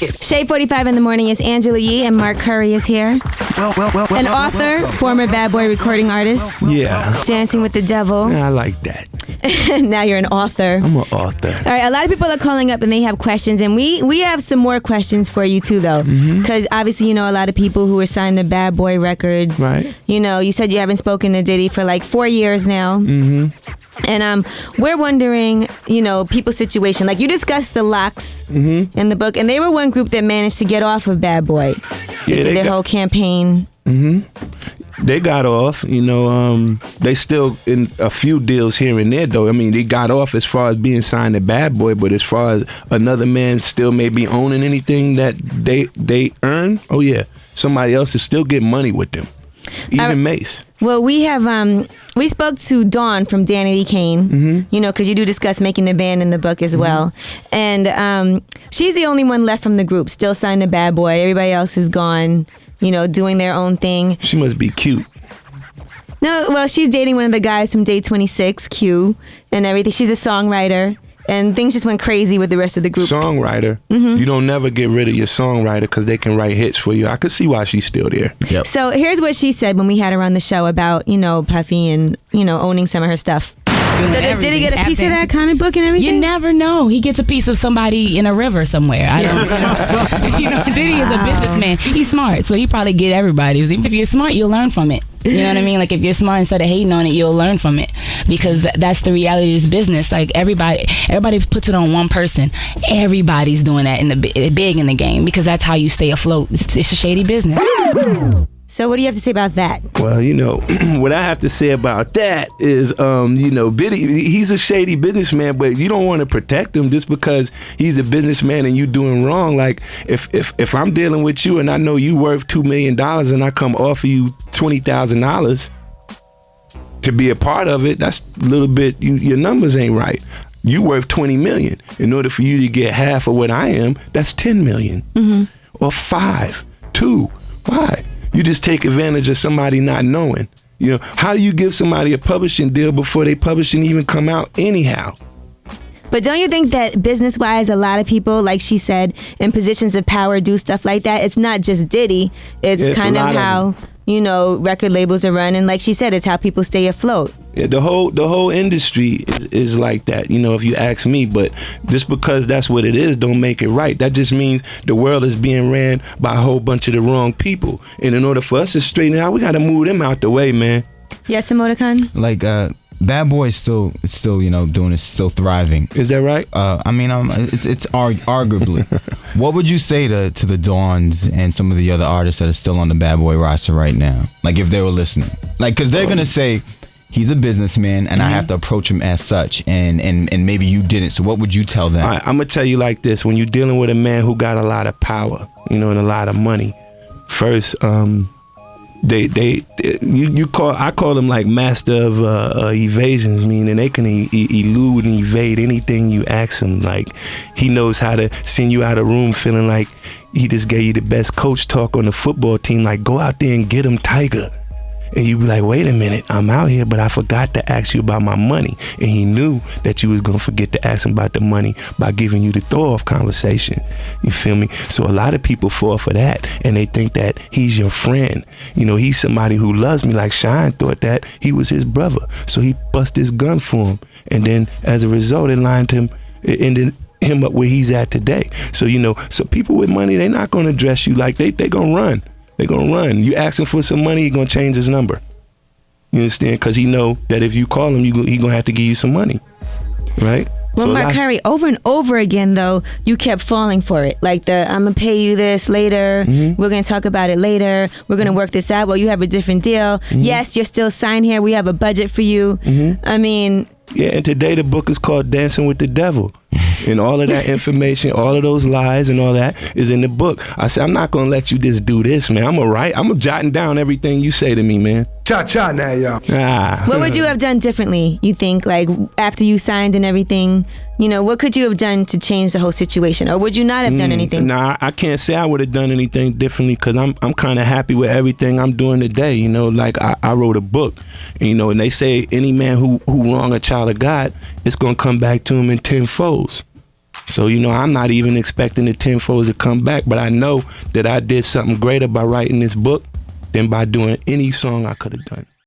Shade 45 in the morning is Angela Yee and Mark Curry is here. An author, former Bad Boy recording artist. Yeah. Dancing with the Devil. Yeah, I like that. Now you're an author. I'm an author. All right, a lot of people are calling up and they have questions, and we have some more questions for you too, though, because obviously you know a lot of people who are signed to Bad Boy Records. Right. You know, you said you haven't spoken to Diddy for like 4 years now. And we're wondering, you know, people's situation. Like you discussed the Locks in the book, and they were one group that managed to get off of Bad Boy. They did their whole campaign. They got off, you know, they still in a few deals here and there, though. I mean, they got off as far as being signed to Bad Boy, but as far as another man still may be owning anything that they earn, oh yeah, somebody else is still getting money with them. Even Mace. Well, we have we spoke to Dawn from Danity Kane, you know, because you do discuss making the band in the book as well, and she's the only one left from the group, still signed to Bad Boy. Everybody else is gone, you know, doing their own thing. She must be cute. No, well, she's dating one of the guys from Day 26, Q, and everything. She's a songwriter. And things just went crazy with the rest of the group. Songwriter. You don't never get rid of your songwriter because they can write hits for you. I could see why she's still there. Yep. So here's what she said when we had her on the show about, you know, Puffy and, you know, owning some of her stuff. So does Diddy get a piece of that comic book and everything? You never know. He gets a piece of somebody in a river somewhere. I don't. You know, Diddy is a businessman. He's smart, so he probably get everybody. If you're smart, you'll learn from it. You know what I mean? Like if you're smart, instead of hating on it, you'll learn from it, because that's the reality of this business. Like everybody puts it on one person. Everybody's doing that in the big in the game, because that's how you stay afloat. It's a shady business. So what do you have to say about that? Well, you know, what I have to say about that is, you know, Diddy, he's a shady businessman, but you don't want to protect him just because he's a businessman and you doing wrong. Like if I'm dealing with you and I know you worth $2 million and I come offer you $20,000 to be a part of it, that's a little bit, your numbers ain't right. You worth $20 million. In order for you to get half of what I am, that's $10 million. Or 5, 2. Why? You just take advantage of somebody not knowing. You know, how do you give somebody a publishing deal before they publishing even come out anyhow? But don't you think that business-wise, a lot of people, like she said, in positions of power do stuff like that? It's not just Diddy. It's kind of how, you know, record labels are run. And like she said, it's how people stay afloat. Yeah, the whole industry is like that, you know, if you ask me. But just because that's what it is, don't make it right. That just means the world is being ran by a whole bunch of the wrong people. And in order for us to straighten it out, we got to move them out the way, man. Yes, Emoticon? Like, Bad Boy is still, you know, doing it, still thriving. Is that right? I mean, it's arguably. What would you say to the Dawns and some of the other artists that are still on the Bad Boy roster right now? Like, if they were listening, like, because they're gonna say he's a businessman and I have to approach him as such, and maybe you didn't. So what would you tell them? I'm gonna tell you like this: when you're dealing with a man who got a lot of power, you know, and a lot of money, first, I call them like master of evasions, meaning they can elude and evade anything you ask him. Like he knows how to send you out of room feeling like he just gave you the best coach talk on the football team. Like, go out there and get him, Tiger. And you be like, wait a minute, I'm out here, but I forgot to ask you about my money. And he knew that you was gonna forget to ask him about the money by giving you the throw-off conversation. You feel me? So a lot of people fall for that, and they think that he's your friend. You know, he's somebody who loves me. Like Shine thought that he was his brother, so he bust his gun for him. And then as a result, it ended him up where he's at today. So, you know, so people with money, they're not gonna dress you like they gonna run. They're gonna run. You ask him for some money, he's gonna change his number. You understand? Because he know that if you call him, he gonna have to give you some money, right? Well, so Mark Curry, over and over again, though, you kept falling for it. Like I'm gonna pay you this later. We're gonna talk about it later. We're gonna work this out. Well, you have a different deal. Yes, you're still signed here. We have a budget for you. I mean. Yeah, and today the book is called Dancing with the Devil. And all of that information, all of those lies and all that is in the book. I said, I'm not going to let you just do this, man. I'm jotting down everything you say to me, man. Cha-cha now, y'all. What would you have done differently, you think, like after you signed and everything? You know, what could you have done to change the whole situation? Or would you not have done anything? Nah, I can't say I would have done anything differently because I'm kind of happy with everything I'm doing today. You know, like I wrote a book, and, you know, and they say any man who wrong a child of God, it's going to come back to him in 10 folds. So, you know, I'm not even expecting the tenfolds to come back, but I know that I did something greater by writing this book than by doing any song I could have done.